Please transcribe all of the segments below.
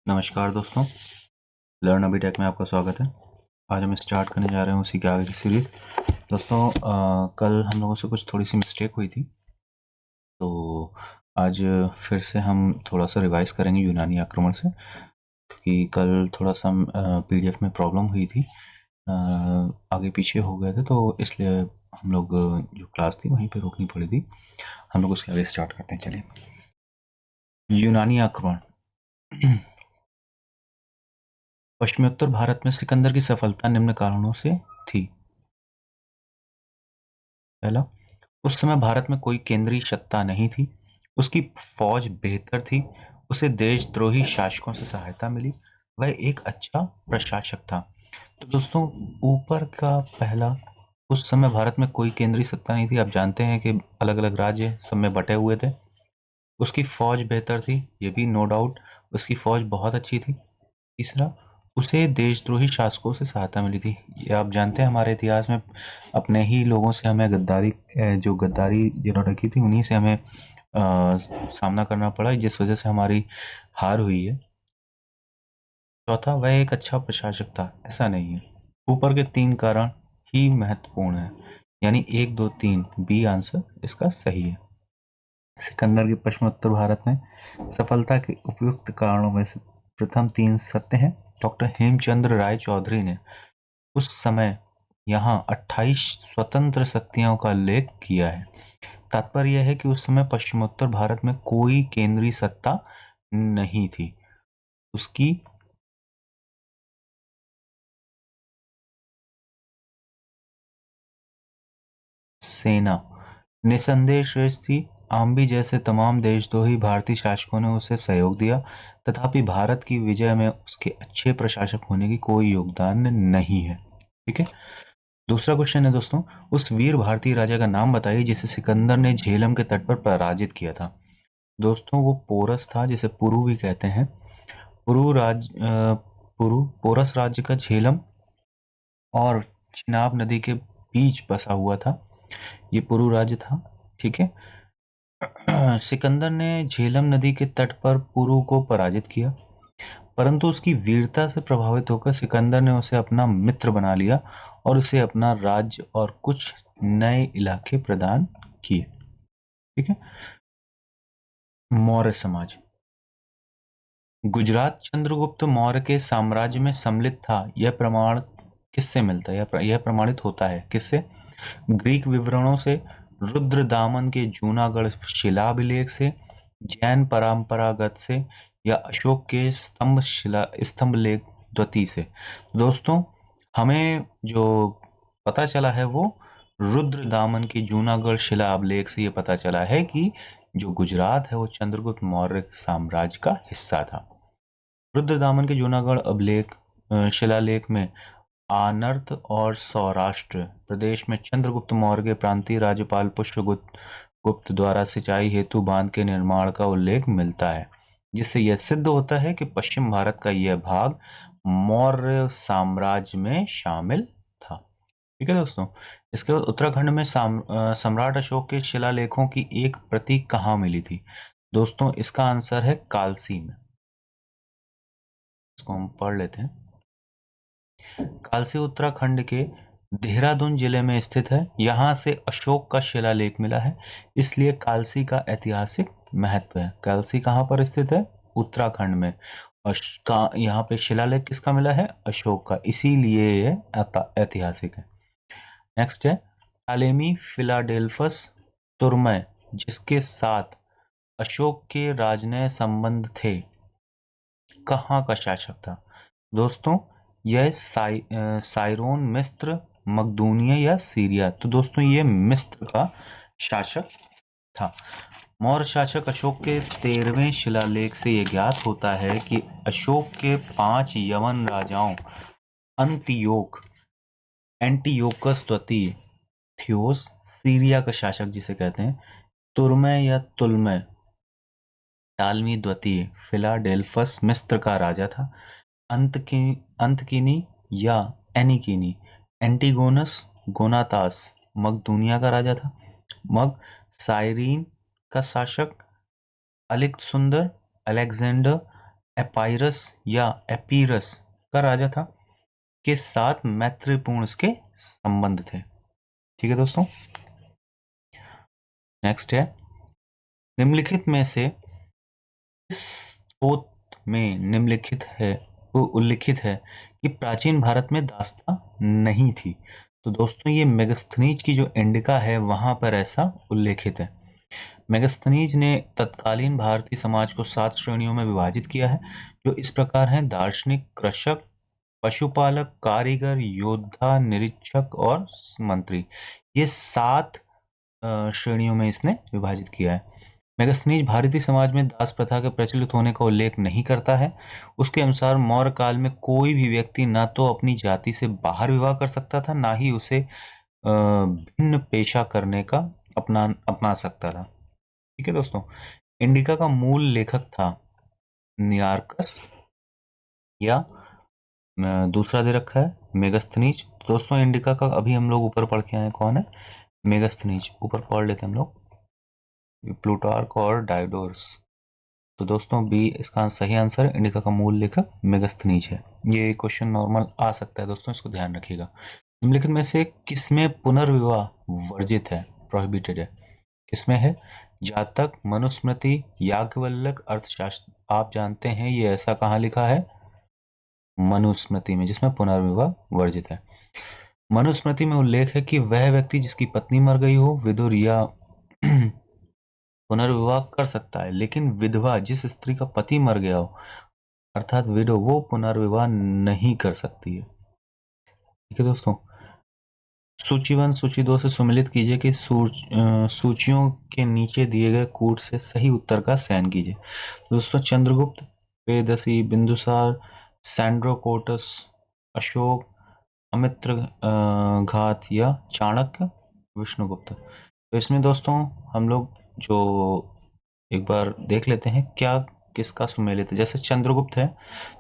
नमस्कार दोस्तों, लर्न अभी टेक में आपका स्वागत है। आज हम स्टार्ट करने जा रहे हैं उसी के आगे की सीरीज़। दोस्तों कल हम लोगों से कुछ थोड़ी सी मिस्टेक हुई थी, तो आज फिर से हम थोड़ा सा रिवाइज करेंगे यूनानी आक्रमण से, क्योंकि कल थोड़ा सा पीडीएफ में प्रॉब्लम हुई थी, आगे पीछे हो गए थे, तो इसलिए हम लोग जो क्लास थी वहीं पे रोकनी पड़ी थी। हम लोग उसके आगे स्टार्ट करते हैं। चलिए, यूनानी आक्रमण। पश्चिमोत्तर भारत में सिकंदर की सफलता निम्न कारणों से थी। पहला, उस समय भारत में कोई केंद्रीय सत्ता नहीं थी। उसकी फौज बेहतर थी। उसे देशद्रोही शासकों से सहायता मिली। वह एक अच्छा प्रशासक था। तो दोस्तों, ऊपर का पहला, उस समय भारत में कोई केंद्रीय सत्ता नहीं थी। आप जानते हैं कि अलग अलग राज्य सब में बटे हुए थे। उसकी फौज बेहतर थी, ये भी नो डाउट, उसकी फौज बहुत अच्छी थी। तीसरा, उसे देशद्रोही शासकों से सहायता मिली थी। ये आप जानते हैं, हमारे इतिहास में अपने ही लोगों से हमें गद्दारी, जो गद्दारी जिन्होंने की थी, उन्हीं से हमें सामना करना पड़ा, जिस वजह से हमारी हार हुई है। चौथा, वह एक अच्छा प्रशासक था। ऐसा नहीं है। ऊपर के 3 कारण ही महत्वपूर्ण है, यानी 1, 2, 3 बी आंसर इसका सही है। सिकंदर की पश्चिमोत्तर भारत में सफलता के उपयुक्त कारणों में से प्रथम 3 सत्य हैं। डॉक्टर हेमचंद्र राय चौधरी ने उस समय यहाँ 28 स्वतंत्र शक्तियों का उल्लेख किया है। तात्पर्य यह है कि उस समय पश्चिमोत्तर भारत में कोई केंद्रीय सत्ता नहीं थी। उसकी सेना निसंदेह श्रेष्ठ थी। आम्बी जैसे तमाम देशद्रोही भारतीय शासकों ने उसे सहयोग दिया, तथापि भारत की विजय में उसके अच्छे प्रशासक होने की कोई योगदान नहीं है। ठीक है। दूसरा क्वेश्चन है दोस्तों, उस वीर भारतीय राजा का नाम बताइए जिसे सिकंदर ने झेलम के तट पर पराजित किया था। दोस्तों, वो पोरस था, जिसे पुरु भी कहते हैं। पोरस राज्य का झेलम और चिनाब नदी के बीच बसा हुआ था। ये पुरु राज्य था। ठीक है। सिकंदर ने झेलम नदी के तट पर पुरु को पराजित किया, परंतु उसकी वीरता से प्रभावित होकर सिकंदर ने उसे अपना मित्र बना लिया और उसे अपना राज्य और कुछ नए इलाके प्रदान किए। ठीक है। मौर्य समाज। गुजरात चंद्रगुप्त मौर्य के साम्राज्य में सम्मिलित था। यह प्रमाण किससे मिलता है? यह प्रमाणित होता है किससे? ग्रीक विवरणों से, रुद्रदामन के जूनागढ़ शिलाभिलेख से, जैन परंपरागत से, या अशोक के स्तंभलेख द्वितीय से। दोस्तों, हमें जो पता चला है वो रुद्रदामन के जूनागढ़ शिलाभिलेख से ये पता चला है कि जो गुजरात है वो चंद्रगुप्त मौर्य साम्राज्य का हिस्सा था। रुद्रदामन के जूनागढ़ शिलालेख में आनर्त और सौराष्ट्र प्रदेश में चंद्रगुप्त मौर्य के प्रांतीय राज्यपाल पुष्यगुप्त द्वारा सिंचाई हेतु बांध के निर्माण का उल्लेख मिलता है, जिससे यह सिद्ध होता है कि पश्चिम भारत का यह भाग मौर्य साम्राज्य में शामिल था। ठीक है दोस्तों। इसके बाद उत्तराखंड में सम्राट अशोक के शिलालेखों की एक प्रति कहाँ मिली थी? दोस्तों, इसका आंसर है कालसी में। इसको हम पढ़ लेते हैं। कालसी उत्तराखंड के देहरादून जिले में स्थित है। यहाँ से अशोक का शिलालेख मिला है, इसलिए कालसी का ऐतिहासिक महत्व है। कालसी कहाँ पर स्थित है? उत्तराखंड में। और यहाँ पे शिलालेख किसका मिला है? अशोक का, इसीलिए ये ऐतिहासिक है। नेक्स्ट है टालेमी फिलाडेल्फस तुर्मय, जिसके साथ अशोक के राजनय संबंध थे, कहाँ का शासक था? दोस्तों, यह साइरोन, मिस्र, मकदूनिया या सीरिया। तो दोस्तों, ये मिस्र का शासक था। मौर्य शासक अशोक के 13वें शिलालेख से यह ज्ञात होता है कि अशोक के 5 यवन राजाओं अंतियोक, एंटियोकस द्वितीय, थियोस, सीरिया का शासक जिसे कहते हैं, तुर्मय या तुलमय, टालमी द्वितीय, फिलाडेल्फस मिस्र का राजा था, अंतकिनी या एनिकिनी, एंटीगोनस गोनातास मकदूनिया का राजा था, मग साइरीन का शासक, अलेक्जेंडर एपाइरस या एपीरस का राजा था, के साथ मैत्रीपूर्ण इसके संबंध थे। ठीक है दोस्तों, नेक्स्ट है, निम्नलिखित में से किस स्रोत में उल्लिखित है कि प्राचीन भारत में दास्तां नहीं थी। तो दोस्तों ये मेगस्थनीज की जो इंडिका है वहां पर ऐसा उल्लेखित है। मेगस्थनीज ने तत्कालीन भारतीय समाज को 7 श्रेणियों में विभाजित किया है, जो इस प्रकार हैं: दार्शनिक, कृषक, पशुपालक, कारीगर, योद्धा, निरीक्षक और मंत्री। ये 7 श्रेणियों में इसने विभाजित किया है। मेगस्थनीज भारतीय समाज में दास प्रथा के प्रचलित होने का उल्लेख नहीं करता है। उसके अनुसार मौर्य काल में कोई भी व्यक्ति न तो अपनी जाति से बाहर विवाह कर सकता था, ना ही उसे भिन्न पेशा करने का अपना सकता था। ठीक है दोस्तों, इंडिका का मूल लेखक था नियार्कस, या दूसरा दे रखा है मेगस्थनीज। दोस्तों इंडिका का अभी हम लोग ऊपर पढ़ के आए, कौन है? मेगस्थनीज। ऊपर पढ़ लेते हैं हम लोग, प्लूटार्क और डायोडोरस। तो दोस्तों बी इसका सही आंसर है, इंडिका का मूल लेखक मेगस्थनीज है। ये क्वेश्चन नॉर्मल आ सकता है दोस्तों, इसको ध्यान रखिएगा। निम्नलिखित में से किसमें पुनर्विवाह वर्जित है, प्रोहिबिटेड है? किसमें है? जातक, मनुस्मृति, याज्ञवल्क्य, अर्थशास्त्र। आप जानते हैं ये ऐसा कहाँ लिखा है? मनुस्मृति में, जिसमें पुनर्विवाह वर्जित है। मनुस्मृति में उल्लेख है कि वह व्यक्ति जिसकी पत्नी मर गई हो, विधुर या पुनर्विवाह कर सकता है, लेकिन विधवा, जिस स्त्री का पति मर गया हो, अर्थात विडो, वो पुनर्विवाह नहीं कर सकती है। ठीक है दोस्तों, सूची 1 सूची 2 से सुमेलित कीजिए कि सूचियों के नीचे दिए गए कूट से सही उत्तर का चयन कीजिए। तो दोस्तों चंद्रगुप्त, वेदसी, बिंदुसार, सैंड्रोकोटस, अशोक, अमित्र घात या चाणक्य, विष्णुगुप्त। तो इसमें दोस्तों हम लोग जो एक बार देख लेते हैं क्या किसका सुमेलित है। जैसे चंद्रगुप्त है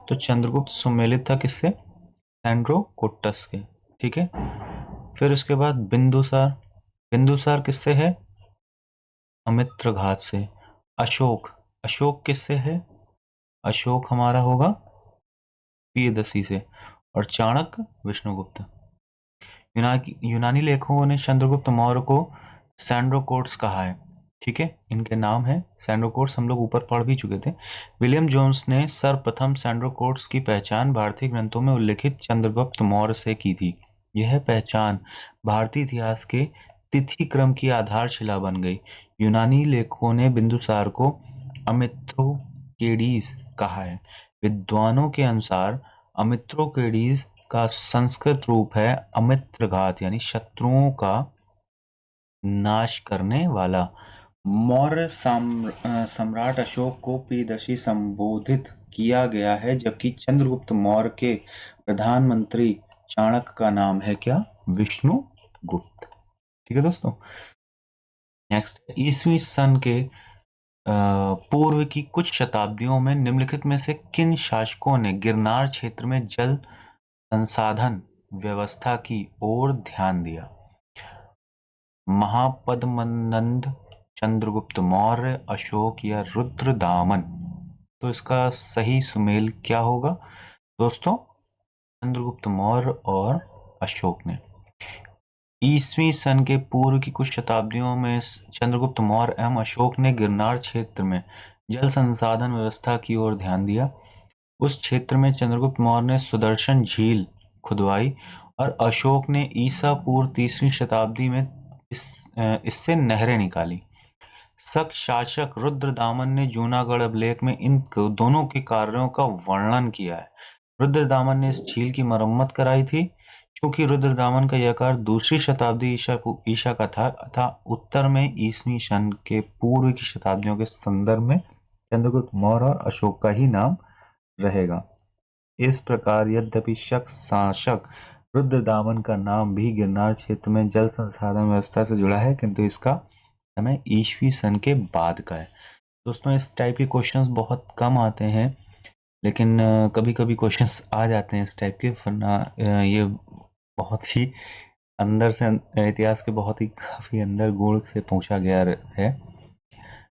तो चंद्रगुप्त सुमेलित था किससे? सैंड्रोकोटस के। ठीक है, फिर उसके बाद बिंदुसार, बिंदुसार किससे है? अमित्र घात से। अशोक, अशोक किससे है? अशोक हमारा होगा प्रियदसी से। और चाणक्य विष्णुगुप्त। यूनानी लेखकों ने चंद्रगुप्त मौर्य को सैंड्रोकोट्स कहा है। ठीक है, इनके नाम है सैंड्रोकोट्स, हम लोग ऊपर पढ़ भी चुके थे। विलियम जोन्स ने सर्वप्रथम सैंड्रोकोट्स की पहचान भारतीय ग्रंथों में उल्लिखित चंद्रगुप्त मौर्य से की थी। यह पहचान भारतीय इतिहास के तिथि क्रम की आधारशिला बन गई। यूनानी लेखकों ने बिंदुसार को अमित्रोकेडीज कहा है। विद्वानों के अनुसार अमित्रोकेडीज का संस्कृत रूप है अमित्रघात, यानी शत्रुओं का नाश करने वाला। मौर्य सम्राट अशोक को प्रियदर्शी संबोधित किया गया है, जबकि चंद्रगुप्त मौर्य के प्रधानमंत्री चाणक्य का नाम है क्या? विष्णुगुप्त। ठीक है दोस्तों, नेक्स्ट, ईस्वी सन के पूर्व की कुछ शताब्दियों में निम्नलिखित में से किन शासकों ने गिरनार क्षेत्र में जल संसाधन व्यवस्था की ओर ध्यान दिया? महापद्मनंद, चंद्रगुप्त मौर्य, अशोक या रुद्रदामन। तो इसका सही सुमेल क्या होगा दोस्तों? चंद्रगुप्त मौर्य और अशोक ने। ईस्वी सन के पूर्व की कुछ शताब्दियों में चंद्रगुप्त मौर्य एवं अशोक ने गिरनार क्षेत्र में जल संसाधन व्यवस्था की ओर ध्यान दिया। उस क्षेत्र में चंद्रगुप्त मौर्य ने सुदर्शन झील खुदवाई और अशोक ने ईसा पूर्व 3वीं शताब्दी में इससे नहरें निकाली। शक शासक रुद्रदामन ने जूनागढ़ अभिलेख में इन दोनों के कार्यों का वर्णन किया है। रुद्रदामन ने इस झील की मरम्मत कराई थी। चूंकि रुद्रदामन का यह कार्य 2री शताब्दी ईसा का था तथा उत्तर में ईस्वी सन के पूर्व की शताब्दियों के संदर्भ में चंद्रगुप्त मौर्य और अशोक का ही नाम रहेगा। इस प्रकार यद्यपि शक शासक रुद्रदामन का नाम भी गिरनार क्षेत्र में जल संसाधन व्यवस्था से जुड़ा है, किंतु इसका समय ईस्वी सन के बाद का है। दोस्तों इस टाइप के क्वेश्चंस बहुत कम आते हैं, लेकिन कभी कभी क्वेश्चंस आ जाते हैं इस टाइप के, वरना ये बहुत ही अंदर से इतिहास के बहुत ही काफी अंदर गोल से पूछा गया है।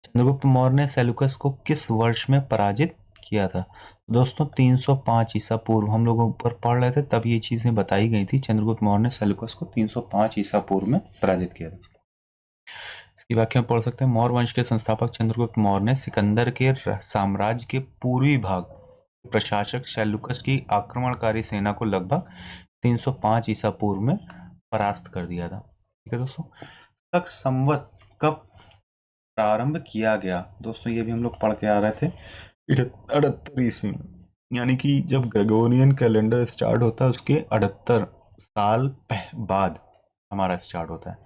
चंद्रगुप्त मौर्य ने सेल्यूकस को किस वर्ष में पराजित किया था। दोस्तों 305 ईसा पूर्व हम लोग ऊपर पढ़ रहे थे, तब ये चीजें बताई गई थी। चंद्रगुप्त मौर्य ने सेल्यूकस को 305 ईसा पूर्व में पराजित किया था। इसकी व्याख्या में पढ़ सकते हैं, मौर्य वंश के संस्थापक चंद्रगुप्त मौर्य ने सिकंदर के साम्राज्य के पूर्वी भाग प्रशासक सेल्यूकस की आक्रमणकारी सेना को लगभग 305 ईसा पूर्व में परास्त कर दिया था। ठीक है दोस्तों, शक संवत कब प्रारंभ किया गया? दोस्तों ये भी हम लोग पढ़ के आ रहे थे 78 ईस्वी में, यानी कि जब ग्रेगोरियन कैलेंडर स्टार्ट होता है उसके 78 साल बाद हमारा स्टार्ट होता है,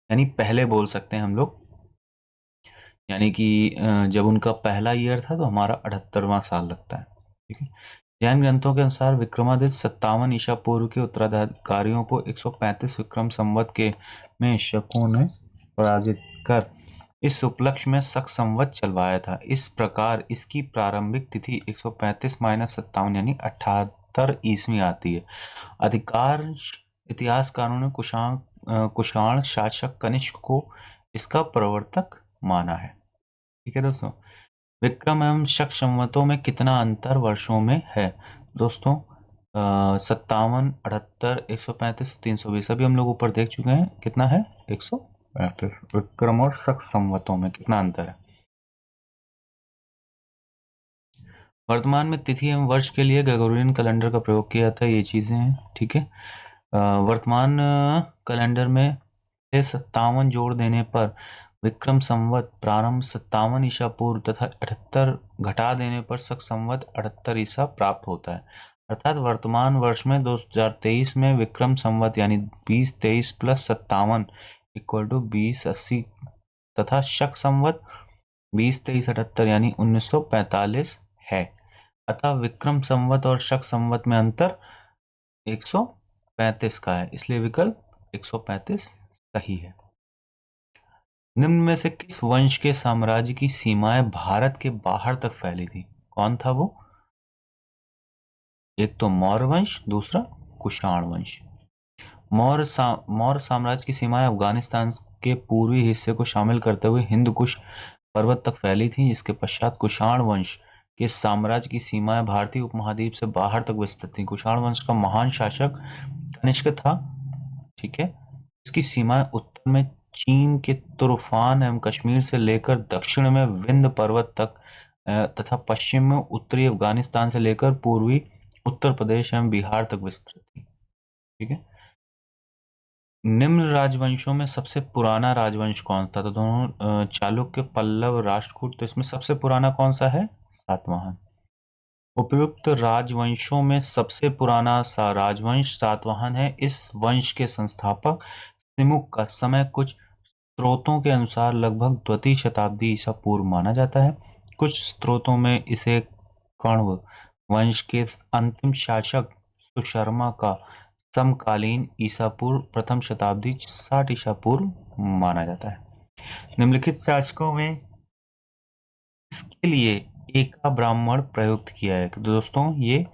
यानी पहले बोल सकते हैं हम लोग, यानी कि जब उनका पहला ईयर था तो हमारा 78वां साल लगता है। ठीक है, जैन ग्रंथों के अनुसार विक्रमादित्य 57 ईसा पूर्व के उत्तराधिकारियों को 135 विक्रम संवत के में शकों ने पराजित कर इस उपलक्ष्य में शक संवत चलवाया था। इस प्रकार इसकी प्रारंभिक तिथि 135 माइनस 57 यानी 78 ईस्वी आती है। अधिकांश इतिहासकारों ने कुषाण शासक कनिष्क को इसका प्रवर्तक माना है। ठीक है दोस्तों, विक्रम एवं शक संवतों में कितना अंतर वर्षों में है? दोस्तों 57, 78, 135, 320 अभी हम लोग ऊपर देख चुके हैं, कितना है 135। विक्रम और शक संवतों में कितना अंतर है? वर्तमान में तिथि एवं वर्ष के लिए ग्रेगोरियन कैलेंडर का प्रयोग किया जाता है, ये चीजें हैं। ठीक है, वर्तमान कैलेंडर में 57 जोड़ देने पर विक्रम संवत प्रारंभ 57 ईसा पूर्व तथा 78 घटा देने पर शक संवत 78 ईसा प्राप्त होता है। अर्थात वर्तमान वर्ष में 2023 में विक्रम संवत यानी 2023 प्लस 57 इक्वल टू 2080 तथा शक संवत 2023 78 यानी 1945 है। अतः विक्रम संवत और शक संवत में अंतर 135 का है, इसलिए विकल्प 135 सही है। निम्न में से किस वंश के साम्राज्य की सीमाएं भारत के बाहर तक फैली थी? कौन था वो? एक तो मौर्य वंश, दूसरा कुषाण वंश। मौर्य साम्राज्य की सीमाएं अफगानिस्तान के पूर्वी हिस्से को शामिल करते हुए हिंद कुश पर्वत तक फैली थी। इसके पश्चात कुषाण वंश के साम्राज्य की सीमाएं भारतीय उपमहाद्वीप से बाहर तक विस्तृत थी। कुषाण वंश का महान शासक कनिष्क था। ठीक है, इसकी सीमाएं उत्तर में चीन के तुर्फान एवं कश्मीर से लेकर दक्षिण में विंध्य पर्वत तक तथा पश्चिम में उत्तरी अफगानिस्तान से लेकर पूर्वी उत्तर प्रदेश एवं बिहार तक विस्तृत थी। ठीक है, निम्न राजवंशों में सबसे पुराना राजवंश कौन सा था? तो दोनों चालुक्य, पल्लव, राष्ट्रकूट, तो इसमें सबसे पुराना कौन सा है? सातवाहन। उपयुक्त राजवंशों में सबसे पुराना राजवंश सातवाहन है। इस वंश के संस्थापक सिमुक का समय कुछ स्रोतों के अनुसार लगभग द्वितीय शताब्दी ईसा पूर्व माना जाता है। कुछ स्रोतों में इसे कण्व वंश के अंतिम शासक सुशर्मा का समकालीन ईसा पूर्व प्रथम शताब्दी 60 ईसा पूर्व माना जाता है। निम्नलिखित शासकों में इसके लिए एका ब्राह्मण प्रयुक्त किया है? तो दोस्तों ये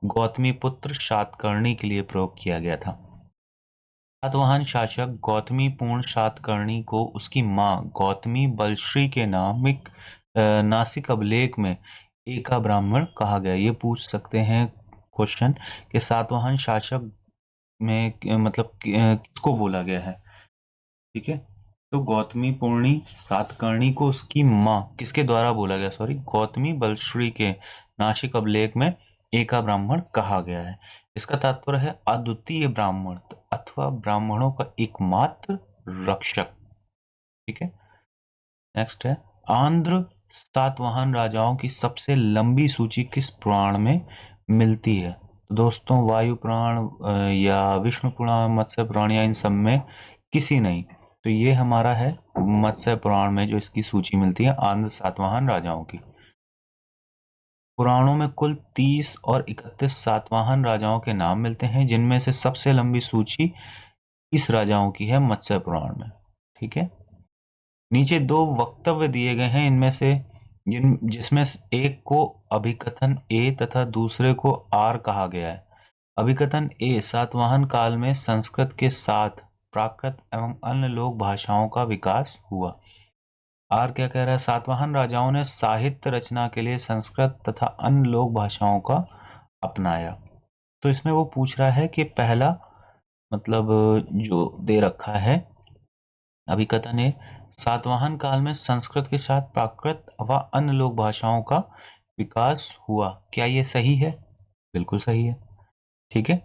गौतमी पुत्र सातकर्णी के लिए प्रयोग किया गया था। सातवाहन शासक गौतमी पूर्ण सातकर्णी को उसकी मां गौतमी बलश्री के नामिक नासिक अभिलेख में एका ब्राह्मण कहा गया। ये पूछ सकते हैं क्वेश्चन कि सातवाहन शासक में मतलब किसको बोला गया है? ठीक है, तो गौतमी पूर्णी सातकर्णी को उसकी मां किसके द्वारा बोला गया? सॉरी, गौतमी बलश्री के नासिक अभिलेख में एका ब्राह्मण कहा गया है। इसका तात्पर्य है अद्वितीय ब्राह्मण अथवा ब्राह्मणों का एकमात्र रक्षक। ठीक है, नेक्स्ट है आंध्र सातवाहन राजाओं की सबसे लंबी सूची किस पुराण में मिलती है? तो दोस्तों वायु पुराण या विष्णु पुराण, मत्स्य पुराण या इन सब में किसी नहीं। तो ये हमारा है मत्स्य पुराण में जो इसकी सूची मिलती है आंध्र सातवाहन राजाओं की। पुराणों में कुल 30 और 31 सातवाहन राजाओं के नाम मिलते हैं, जिनमें से सबसे लंबी सूची इस राजाओं की है मत्स्य पुराण में। ठीक है, नीचे दो वक्तव्य दिए गए हैं, इनमें से जिसमें एक को अभिकथन ए तथा दूसरे को आर कहा गया है। अभिकथन ए सातवाहन काल में संस्कृत के साथ प्राकृत एवं अन्य लोक भाषाओं का विकास हुआ। आर क्या कह रहा है? सातवाहन राजाओं ने साहित्य रचना के लिए संस्कृत तथा अन्य लोक भाषाओं का अपनाया। तो इसमें वो पूछ रहा है कि पहला मतलब जो दे रखा है अभिकथन ने सातवाहन काल में संस्कृत के साथ प्राकृत व अन्य लोक भाषाओं का विकास हुआ। क्या ये सही है? बिल्कुल सही है। ठीक है।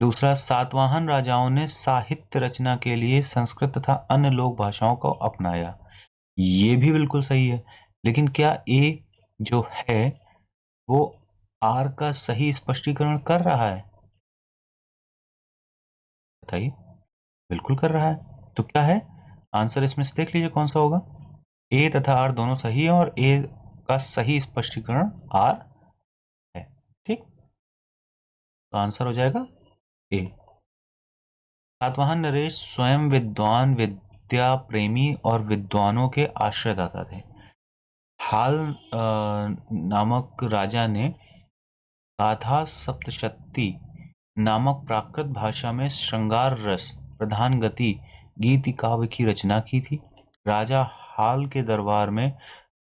दूसरा, सातवाहन राजाओं ने साहित्य रचना के लिए संस्कृत तथा अन्य लोक भाषाओं को अपनाया। ये भी बिल्कुल सही है। लेकिन क्या ए जो है वो आर का सही स्पष्टीकरण कर रहा है? बताइए। बिल्कुल कर रहा है। तो क्या है आंसर? इसमें से देख लीजिए कौन सा होगा। ए तथा आर दोनों सही है और ए का सही स्पष्टीकरण आर है। ठीक। तो आंसर हो जाएगा ए। सातवाहन नरेश स्वयं विद्वान, विद्या प्रेमी और विद्वानों के आश्रयदाता थे। हाल नामक राजा ने गाथा सप्तशती नामक प्राकृत भाषा में श्रृंगार रस प्रधान गति गीति काव्य की रचना की थी। राजा हाल के दरबार में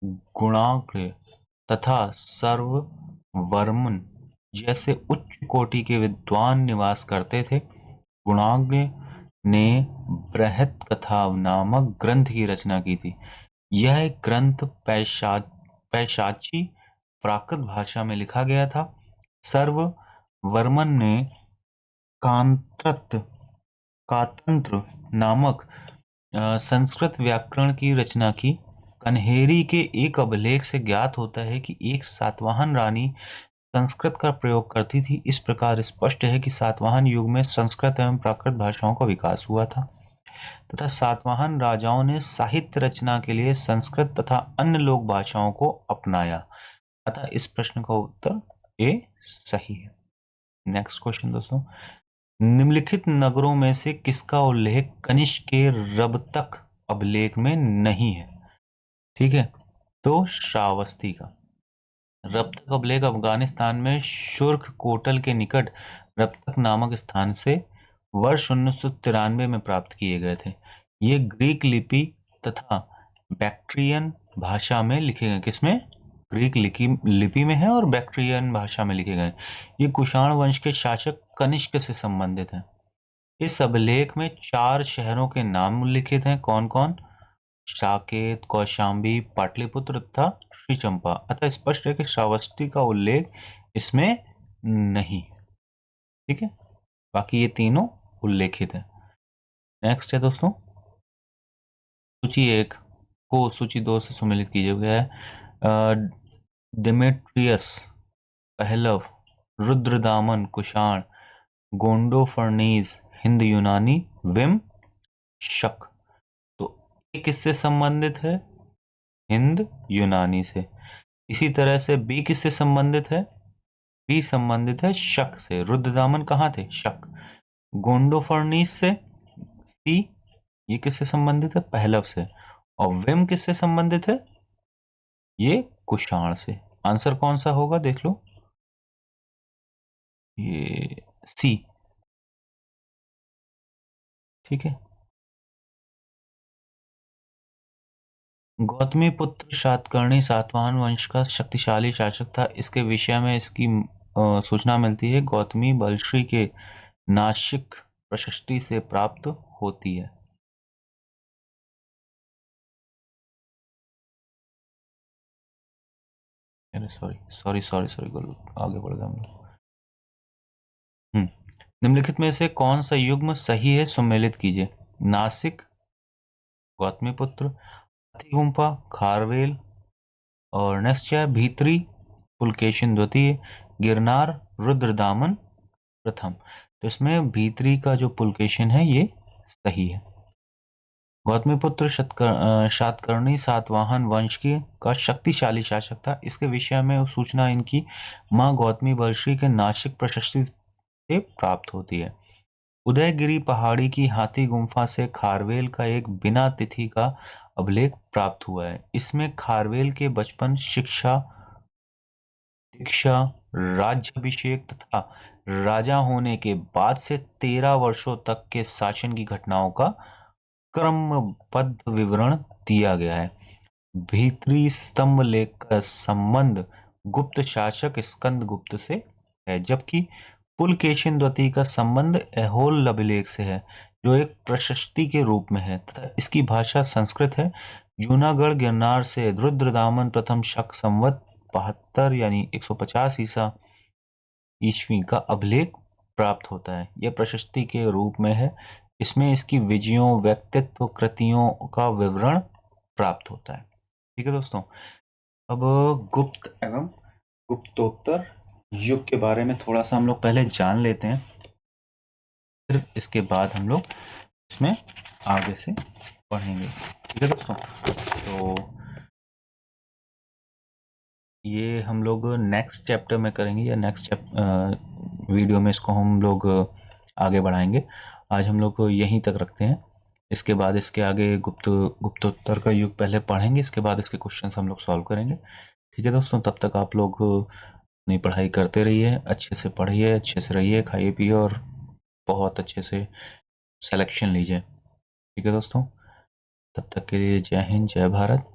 गुणाढ़ तथा सर्ववर्मन जैसे उच्च कोटि के विद्वान निवास करते थे। गुणाढ़ ने बृहत्कथा नामक ग्रंथ की रचना की थी। यह ग्रंथ पैशाची प्राकृत भाषा में लिखा गया था। सर्ववर्मन ने कातंत्र नामक संस्कृत व्याकरण की रचना की। कन्हेरी के एक अभिलेख से ज्ञात होता है कि एक सातवाहन रानी संस्कृत का प्रयोग करती थी। इस प्रकार स्पष्ट है कि सातवाहन युग में संस्कृत एवं प्राकृत भाषाओं का विकास हुआ था तथा सातवाहन राजाओं ने साहित्य रचना के लिए संस्कृत तथा अन्य लोक भाषाओं को अपनाया। अतः इस प्रश्न का उत्तर ए सही है। नेक्स्ट क्वेश्चन दोस्तों, निम्नलिखित नगरों में से किसका उल्लेख कनिष्क के रबतक अभिलेख में नहीं है? ठीक है, तो श्रावस्ती का। रबतक अभिलेख अफगानिस्तान में शुर्ख कोटल के निकट रबतक नामक स्थान से वर्ष 1993 में प्राप्त किए गए थे। ये ग्रीक लिपि तथा बैक्ट्रियन भाषा में लिखे गए। किसमें? ग्रीक लिपि में है और बैक्ट्रियन भाषा में लिखे गए। ये कुषाण वंश के शासक कनिष्क से संबंधित है। इस अभिलेख में 4 शहरों के नाम उल्लिखित हैं। कौन कौन? साकेत, कौशाम्बी, पाटलिपुत्र तथा श्रीचंपा। अतः स्पष्ट है कि श्रावस्ती का उल्लेख इसमें नहीं। ठीक है, बाकी ये तीनों उल्लेखित है। नेक्स्ट है दोस्तों, सूची 1 को सूची 2 से सम्मिलित किया गया है। डिमेट्रियस पहलव, रुद्रदामन कुषाण, गोंडोफर्नीज हिंद यूनानी, विम शक। तो ये किससे संबंधित है? हिंद यूनानी से। इसी तरह से बी किससे संबंधित है? बी संबंधित है शक से। रुद्रदामन कहाँ थे? शक। गोंडोफर्नीस से। सी ये किससे संबंधित है? पहलव से। और विम किससे संबंधित है? ये कुषाण से। आंसर कौन सा होगा देख लो, ये सी। ठीक है। गौतमीपुत्र सातकर्णी सातवाहन वंश का शक्तिशाली शासक था। इसके विषय में इसकी सूचना मिलती है गौतमी बलश्री के नासिक प्रशस्ति से प्राप्त होती है। सॉरी सॉरी सॉरी सॉरी, आगे बढ़ गए हम लोग। निम्नलिखित में से कौन सा युग्म सही है? सम्मिलित कीजिए। नासिक, गौतमीपुत्र, हाथी गुम्फा, खारवेल, और नेक्स्ट क्या है? भीतरी पुलकेशिन द्वितीय, गिरनार रुद्रदामन प्रथम। तो इसमें भीतरी का जो पुलकेशिन है ये सही है। गौतमीपुत्र सातकर्णी सातवाहन वंश की का शक्तिशाली शासक था। इसके विषय में सूचना इनकी मां गौतमी बलश्री के नासिक प्रशस्ति से प्राप्त होती है। उदयगिरी पहाड़ी की हाथी गुम्फा से खारवेल का एक बिना तिथि का अभिलेख प्राप्त हुआ है। इसमें खारवेल के बचपन, शिक्षा, दीक्षा, राज्याभिषेक तथा राजा होने के बाद से 13 वर्षों तक के शासन की घटनाओं का क्रमबद्ध विवरण दिया गया है। भीतरी स्तंभ लेख का संबंध गुप्त शासक स्कंदगुप्त से है, जबकि पुलकेशिन द्वितीय का संबंध ऐहोल अभिलेख से है, जो एक प्रशस्ति के रूप में है तथा इसकी भाषा संस्कृत है। जूनागढ़ गिरनार से रुद्रदामन प्रथम शक संवत 72 यानी 150 ईस्वी का अभिलेख प्राप्त होता है। यह प्रशस्ति के रूप में है। इसमें इसकी विजयों, व्यक्तित्व, कृतियों का विवरण प्राप्त होता है। ठीक है दोस्तों, अब गुप्त एवं गुप्तोत्तर युग के बारे में थोड़ा सा हम लोग पहले जान लेते हैं, फिर इसके बाद हम लोग इसमें आगे से पढ़ेंगे। ठीक है दोस्तों, तो ये हम लोग नेक्स्ट चैप्टर में करेंगे या नेक्स्ट वीडियो में इसको हम लोग आगे बढ़ाएंगे। आज हम लोग यहीं तक रखते हैं। इसके बाद इसके आगे गुप्तोत्तर का युग पहले पढ़ेंगे, इसके बाद इसके क्वेश्चंस हम लोग सॉल्व करेंगे। ठीक है दोस्तों, तब तक आप लोग अपनी पढ़ाई करते रहिए, अच्छे से पढ़िए, अच्छे से रहिए, खाइए पिए और बहुत अच्छे से सिलेक्शन लीजिए। ठीक है दोस्तों, तब तक के लिए जय हिंद, जय भारत।